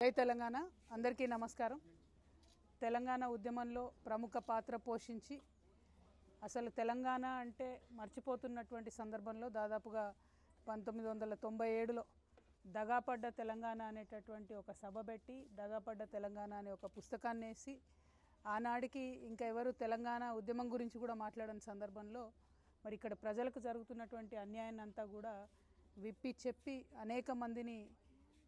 జై తెలంగాణ అందరికీ నమస్కారం. తెలంగాణ ఉద్యమంలో ప్రముఖ పాత్ర పోషించి అసలు తెలంగాణ అంటే మర్చిపోతున్నటువంటి సందర్భంలో దాదాపుగా 1997లో దగాపడ్డ తెలంగాణ అనేటటువంటి ఒక సభ పెట్టి దగాపడ్డ తెలంగాణ అనే ఒక పుస్తకాన్ని వేసి ఆనాడికి ఇంకా ఎవరు తెలంగాణ ఉద్యమం గురించి కూడా మాట్లాడని సందర్భంలో మరి ఇక్కడ ప్రజలకు జరుగుతున్నటువంటి అన్యాయాన్ని అంతా కూడా విప్పి చెప్పి అనేక మందిని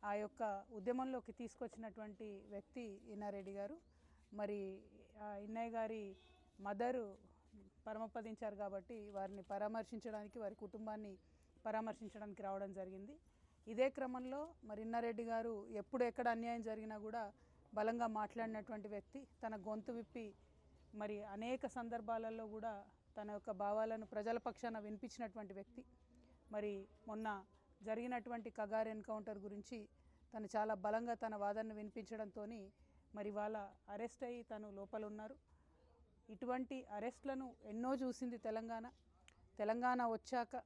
ఆ యొక్క ఉద్యమంలోకి తీసుకొచ్చినటువంటి వ్యక్తి ఇన్నారెడ్డి గారు. మరి ఇన్నయ్య గారి మదరు పరమపదించారు కాబట్టి వారిని పరామర్శించడానికి వారి కుటుంబాన్ని పరామర్శించడానికి రావడం జరిగింది. ఇదే క్రమంలో మరి ఇన్నారెడ్డి గారు ఎప్పుడు ఎక్కడ అన్యాయం జరిగినా కూడా బలంగా మాట్లాడినటువంటి వ్యక్తి, తన గొంతు విప్పి మరి అనేక సందర్భాలలో కూడా తన యొక్క భావాలను ప్రజల పక్షాన వినిపించినటువంటి వ్యక్తి. మరి మొన్న జరిగినటువంటి కగార్ ఎన్కౌంటర్ గురించి తను చాలా బలంగా తన వాదనను వినిపించడంతో మరి వాళ్ళ అరెస్ట్ అయ్యి తను లోపల ఉన్నారు. ఇటువంటి అరెస్ట్లను ఎన్నో చూసింది తెలంగాణ వచ్చాక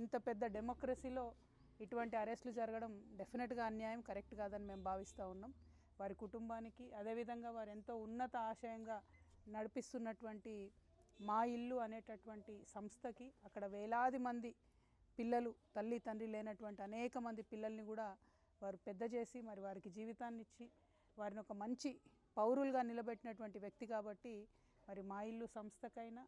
ఇంత పెద్ద డెమోక్రసీలో ఇటువంటి అరెస్టులు జరగడం డెఫినెట్గా అన్యాయం, కరెక్ట్ కాదని మేము భావిస్తూ ఉన్నాం. వారి కుటుంబానికి అదేవిధంగా వారు ఎంతో ఉన్నత ఆశయంగా నడిపిస్తున్నటువంటి మా ఇల్లు అనేటటువంటి సంస్థకి అక్కడ వేలాది మంది పిల్లలు, తల్లి తండ్రి లేనటువంటి అనేక మంది పిల్లల్ని కూడా వారు పెద్ద చేసి మరి వారికి జీవితాన్ని ఇచ్చి వారిని ఒక మంచి పౌరులుగా నిలబెట్టినటువంటి వ్యక్తి కాబట్టి మరి మా ఇల్లు సంస్థకైనా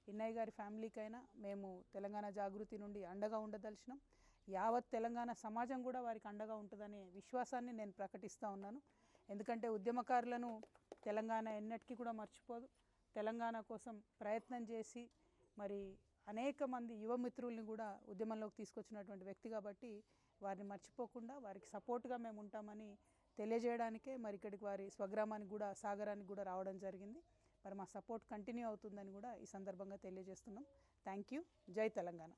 ఇన్నయ్య గారి ఫ్యామిలీకైనా మేము తెలంగాణ జాగృతి నుండి అండగా ఉండదలిచినాం. యావత్ తెలంగాణ సమాజం కూడా వారికి అండగా ఉంటుందనే విశ్వాసాన్ని నేను ప్రకటిస్తూ ఉన్నాను. ఎందుకంటే ఉద్యమకారులను తెలంగాణ ఎన్నటికీ కూడా మర్చిపోదు. తెలంగాణ కోసం ప్రయత్నం చేసి మరి అనేక మంది యువమిత్రుల్ని కూడా ఉద్యమంలోకి తీసుకొచ్చినటువంటి వ్యక్తి కాబట్టి వారిని మర్చిపోకుండా వారికి సపోర్ట్గా మేము ఉంటామని తెలియజేయడానికే మరి ఇక్కడికి వారి స్వగ్రామానికి కూడా సాగరానికి కూడా రావడం జరిగింది. మరి మా సపోర్ట్ కంటిన్యూ అవుతుందని కూడా ఈ సందర్భంగా తెలియజేస్తున్నాం. Thank you. జై తెలంగాణ.